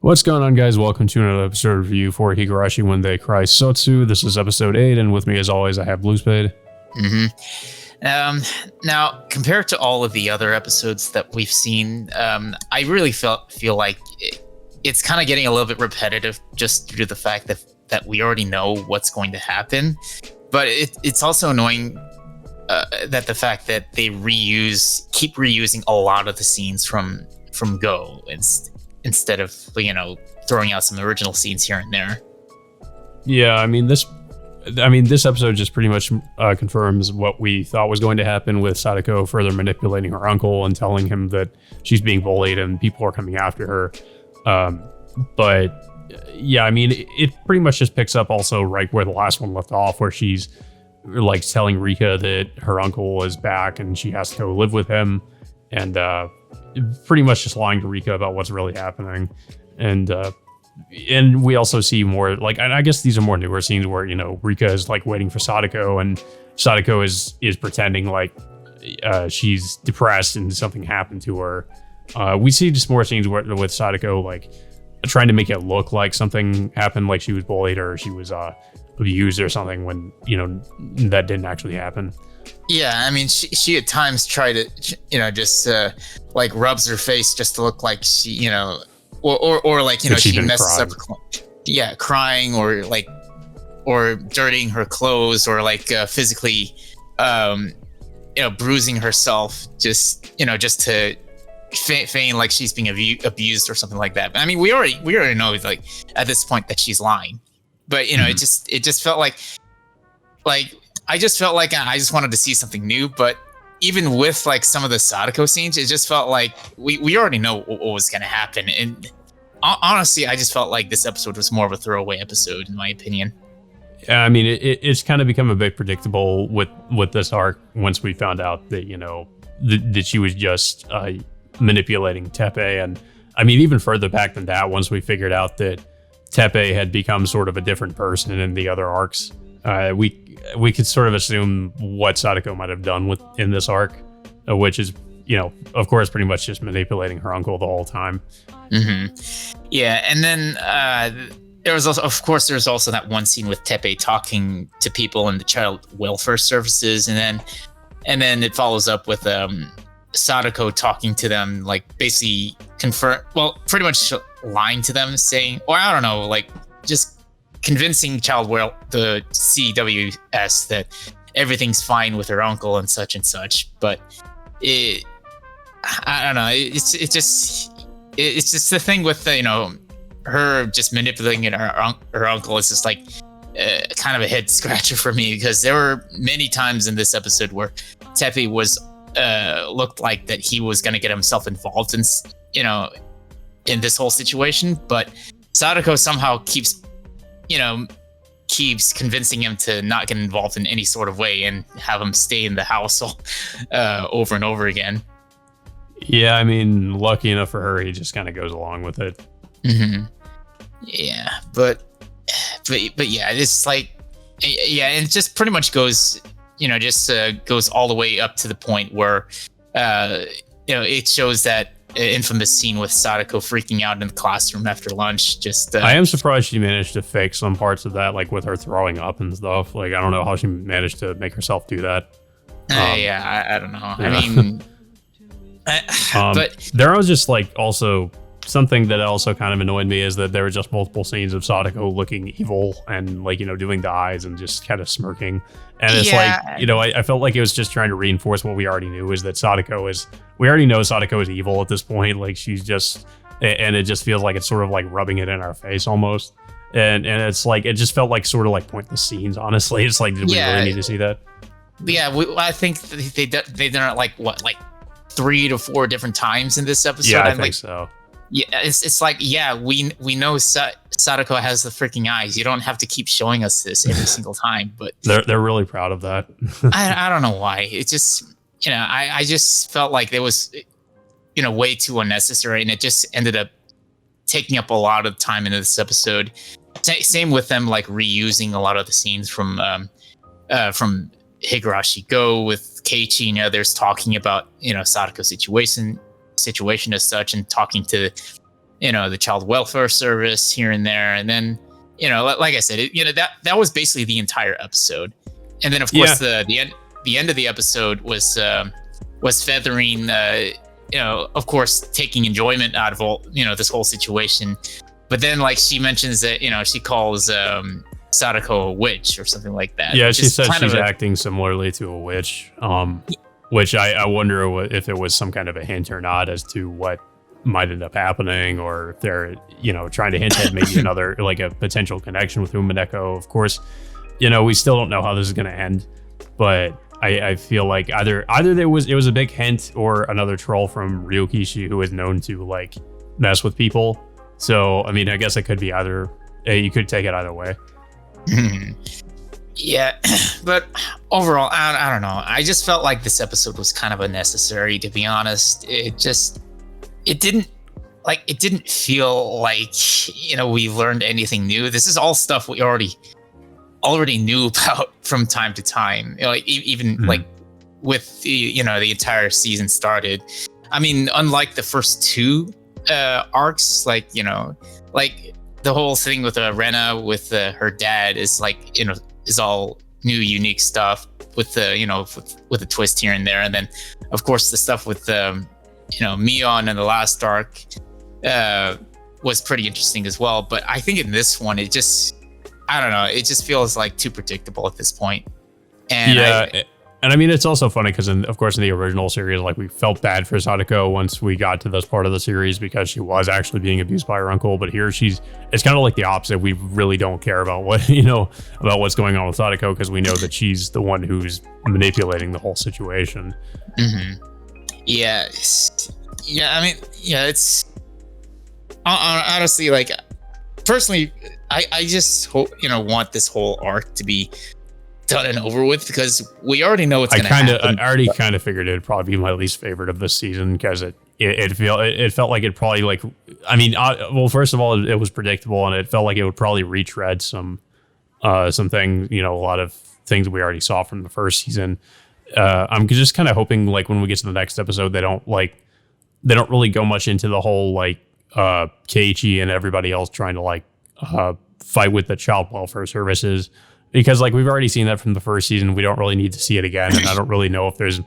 What's going on, guys? Welcome to another episode review for Higurashi When They Cry Sotsu. This is episode 8, and with me, as always, I have Blue Spade. Now, compared to all of the other episodes that we've seen, I really feel like it's kind of getting a little bit repetitive just due to the fact that we already know what's going to happen. But it's also annoying that the fact that they keep reusing a lot of the scenes from Go instead of throwing out some original scenes here and there. Yeah, I mean this episode just pretty much confirms what we thought was going to happen, with Sadako further manipulating her uncle and telling him that she's being bullied and people are coming after her. But yeah, I mean it pretty much just picks up also right where the last one left off, where she's like telling Rika that her uncle is back and she has to go live with him, and pretty much just lying to Rika about what's really happening. And we also see more, like, and I guess these are more newer scenes where, Rika is like waiting for Sadako, and Sadako is pretending like she's depressed and something happened to her. We see just more scenes with Sadako like trying to make it look like something happened, like she was bullied or she was abused or something, when that didn't actually happen. Yeah, I mean, she at times tried to, just like rubs her face just to look like she, or like, she messes up, crying, or dirtying her clothes, or like physically, bruising herself, just to feign like she's being abused or something like that. But I mean, we already know, like, at this point that she's lying, but it just felt like I just felt like I just wanted to see something new. But even with like some of the Sadako scenes, it just felt like we already know what was going to happen. And honestly, I just felt like this episode was more of a throwaway episode, in my opinion. Yeah, I mean, it's kind of become a bit predictable with this arc once we found out that, that she was just manipulating Teppei. And I mean, even further back than that, once we figured out that Teppei had become sort of a different person in the other arcs, we could sort of assume what Sadako might have done in this arc, which is, of course, pretty much just manipulating her uncle the whole time. Mm-hmm. Yeah, and then there's also that one scene with Teppei talking to people in the child welfare services, and then it follows up with Sadako talking to them, like basically pretty much lying to them, saying, or I don't know, like just convincing the CWS that everything's fine with her uncle and such. But I don't know. It's just the thing with her just manipulating her uncle is just like kind of a head scratcher for me, because there were many times in this episode where Teppei was looked like that he was going to get himself involved in this whole situation, but Sadako somehow keeps convincing him to not get involved in any sort of way and have him stay in the house over and over again. Yeah, I mean, lucky enough for her, he just kind of goes along with it. Mm-hmm. Yeah, but yeah, it's like, yeah, and it just pretty much goes, goes all the way up to the point where, it shows that infamous scene with Sadako freaking out in the classroom after lunch. I am surprised she managed to fake some parts of that, like with her throwing up and stuff. Like, I don't know how she managed to make herself do that. I don't know. Yeah. I mean, but there was just like also something that also kind of annoyed me, is that there were just multiple scenes of Sadako looking evil and like, doing the eyes and just kind of smirking. And it's I felt like it was just trying to reinforce what we already knew, is that we already know Sadako is evil at this point. Like, she's just, and it just feels like it's sort of like rubbing it in our face almost. And it's like, it just felt like sort of like pointless scenes, honestly. It's like, did we really need to see that? Yeah, I think they done it like 3 to 4 different times in this episode. Yeah, I think so. Yeah, it's like, yeah, we know Sadako has the freaking eyes. You don't have to keep showing us this every single time. But they're really proud of that. I don't know why. It just, I just felt like it was, way too unnecessary, and it just ended up taking up a lot of time in this episode. Same with them like reusing a lot of the scenes from Higurashi Go with Keiichi and others talking about Sadako's situation as such, and talking to the child welfare service here and there, and then like I said, that was basically the entire episode. And then of course the end of the episode was Feathering, of course, taking enjoyment out of all this whole situation. But then, like, she mentions that she calls Sadako a witch or something like that. Yeah, she says she's acting similarly to a witch, which I wonder if it was some kind of a hint or not as to what might end up happening, or if they're trying to hint at maybe another like a potential connection with Umineko. Of course, we still don't know how this is going to end, but I feel like either it was a big hint or another troll from Ryokishi who is known to like mess with people. So I mean, I guess it could be either. You could take it either way. Yeah, but overall, I don't know. I just felt like this episode was kind of unnecessary, to be honest. It didn't feel like we learned anything new. This is all stuff we already knew about from time to time. Like even like with the entire season started. I mean, unlike the first two arcs, like the whole thing with Rena with her dad is like is all new, unique stuff with the with a twist here and there, and then of course the stuff with Mion in the last arc was pretty interesting as well. But I think in this one, it just feels like too predictable at this point. And and I mean, it's also funny because, of course, in the original series, like we felt bad for Sadako once we got to this part of the series because she was actually being abused by her uncle. But here it's kind of like the opposite. We really don't care about about what's going on with Sadako because we know that she's the one who's manipulating the whole situation. Mm-hmm. Yeah. I mean, it's honestly, like, personally, I just hope, want this whole arc to be done and over with because we already know what's going to happen. I already kind of figured it'd probably be my least favorite of this season because it felt like it probably like, I mean, well, first of all, it was predictable and it felt like it would probably retread some things, a lot of things we already saw from the first season. I'm just kind of hoping like when we get to the next episode, they don't really go much into the whole like Keiichi and everybody else trying to like fight with the child welfare services. Because like we've already seen that from the first season, we don't really need to see it again, and I don't really know if there's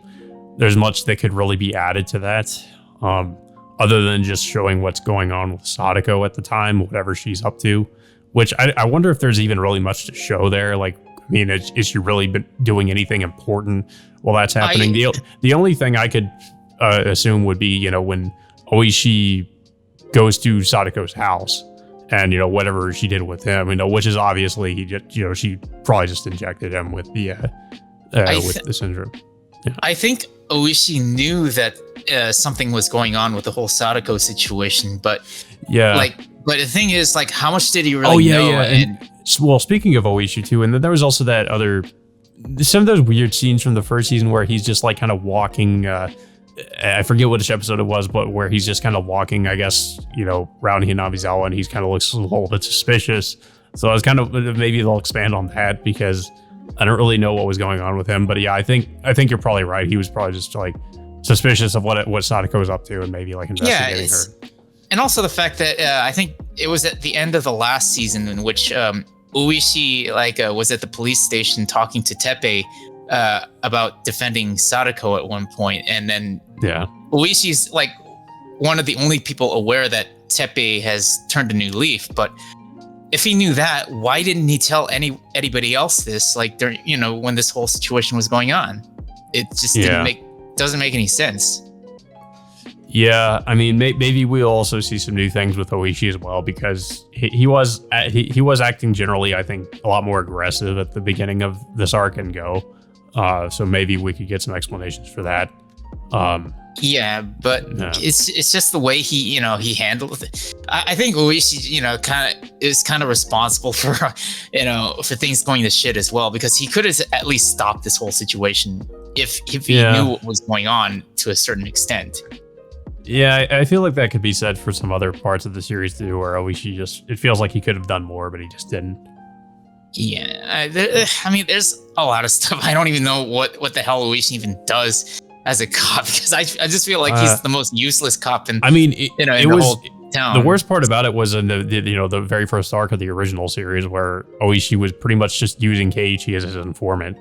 much that could really be added to that, other than just showing what's going on with Sadako at the time, whatever she's up to. Which I wonder if there's even really much to show there. Like, I mean, is she really been doing anything important while that's happening? The only thing I could assume would be when Oishi goes to Sadako's house. And whatever she did with him, which is obviously she probably just injected him with the with the syndrome. Yeah. I think Oishi knew that something was going on with the whole Sadako situation, but but the thing is, like, how much did he really know? Yeah. And well, speaking of Oishi too, and then there was also that some of those weird scenes from the first season where he's just like kind of walking. I forget which episode it was, but where he's just kind of walking, I guess, around Hinabizawa, and he's kind of looks a little bit suspicious. So I was kind of, maybe they'll expand on that because I don't really know what was going on with him. But yeah, I think you're probably right. He was probably just like suspicious of what Sadako was up to and maybe like investigating her. And also the fact that I think it was at the end of the last season in which Uishi was at the police station talking to Teppei about defending Sadako at one point, and then Uishi's like one of the only people aware that Teppei has turned a new leaf. But if he knew that, why didn't he tell anybody else this? Like during when this whole situation was going on, it just doesn't make any sense. Yeah, I mean, maybe we'll also see some new things with Oishi as well because he was acting generally, I think, a lot more aggressive at the beginning of this arc and Go. So maybe we could get some explanations for that. It's just the way he handled it. I think Oishi, is kind of responsible for, for things going to shit as well, because he could have at least stopped this whole situation if he knew what was going on to a certain extent. Yeah, I feel like that could be said for some other parts of the series too, where Oishi it feels like he could have done more, but he just didn't. Yeah, I mean, there's a lot of stuff. I don't even know what the hell Oishi even does as a cop, because I just feel like he's the most useless cop in. I mean, it town. The worst part about it was in the very first arc of the original series where Oishi was pretty much just using Keiichi as his informant.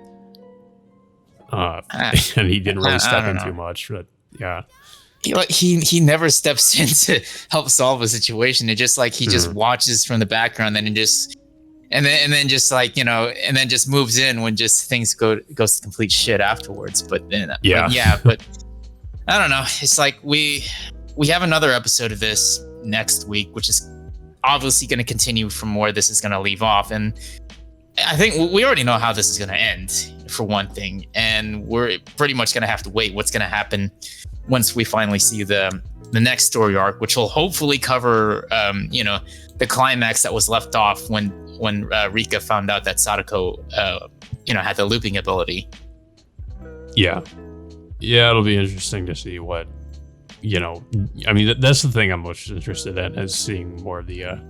And he didn't really step in too much, but yeah. He never steps in to help solve a situation. It just like he just watches from the background and just and then just like, and then just moves in when just things goes to complete shit afterwards. But then but I don't know. It's like we have another episode of this next week, which is obviously going to continue from where this is going to leave off, and I think we already know how this is going to end, for one thing, and we're pretty much going to have to wait what's going to happen once we finally see the next story arc, which will hopefully cover, the climax that was left off when Rika found out that Sadako, had the looping ability. Yeah, it'll be interesting to see what, I mean, that's the thing I'm most interested in, is seeing more of the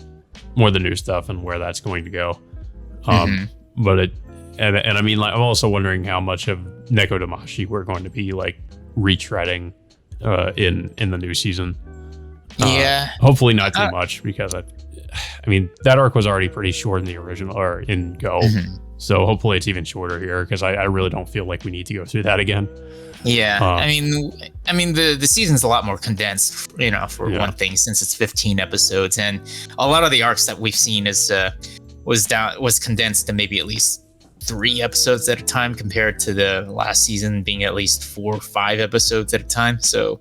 new stuff and where that's going to go. But I mean, like, I'm also wondering how much of Neko Damashi we're going to be like retreading in the new season. Hopefully not too much, because I mean, that arc was already pretty short in the original or in Go. So hopefully it's even shorter here, because I really don't feel like we need to go through that again. I mean the season's a lot more condensed, for one thing, since it's 15 episodes, and a lot of the arcs that we've seen was condensed to maybe at least 3 episodes at a time, compared to the last season being at least 4 or 5 episodes at a time. So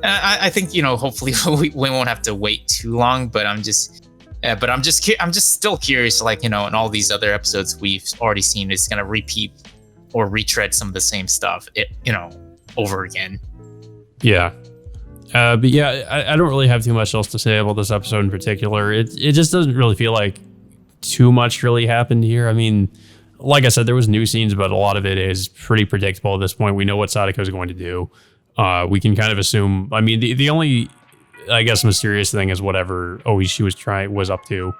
I think, hopefully we won't have to wait too long, but I'm just still curious, like, in all these other episodes we've already seen, is going to repeat or retread some of the same stuff, over again. But I don't really have too much else to say about this episode in particular. It just doesn't really feel like too much really happened here. I mean, like I said, there was new scenes, but a lot of it is pretty predictable at this point. We know what Sadako is going to do. We can kind of assume. I mean, the only, I guess, mysterious thing is whatever Oishi was up to.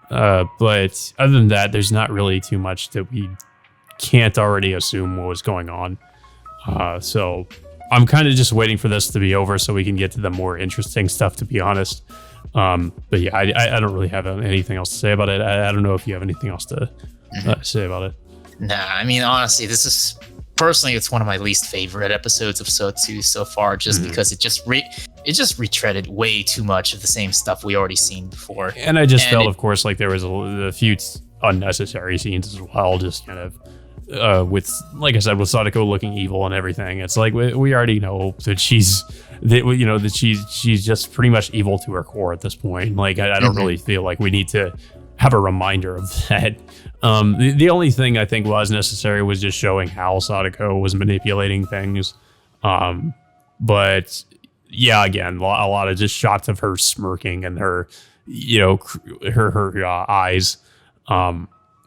But other than that, there's not really too much that we can't already assume what was going on. So I'm kind of just waiting for this to be over so we can get to the more interesting stuff, to be honest. But yeah, I don't really have anything else to say about it. I don't know if you have anything else to say about it. Nah, I mean, honestly, this is personally, it's one of my least favorite episodes of Sotsu so far, just because it just retreaded way too much of the same stuff we already seen before. And I just felt, of course, like there was a few unnecessary scenes as well, just kind of with, like I said, with Sadako looking evil and everything. It's like we already know that she's just pretty much evil to her core at this point. Like I don't really feel like we need to have a reminder of that. The only thing I think was necessary was just showing how Sadako was manipulating things. But yeah, again, a lot of just shots of her smirking and her, her eyes,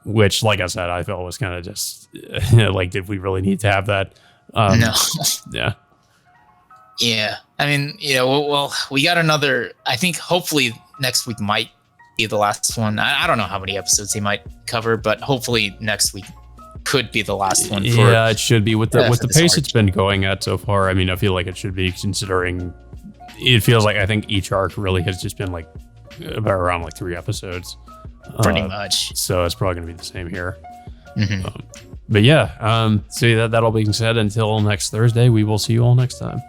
which, like I said, I felt was kind of just like, did we really need to have that? No. Yeah. Yeah. I mean, well, we got another, I think hopefully next week might be the last one. I don't know how many episodes they might cover, but hopefully next week could be the last one. Yeah, it should be with the pace it's been going at so far. I mean, I feel like it should be, considering it feels like I think each arc really has just been like about around like 3 episodes. Pretty much. So it's probably going to be the same here. But yeah, so that'll being said, until next Thursday, we will see you all next time.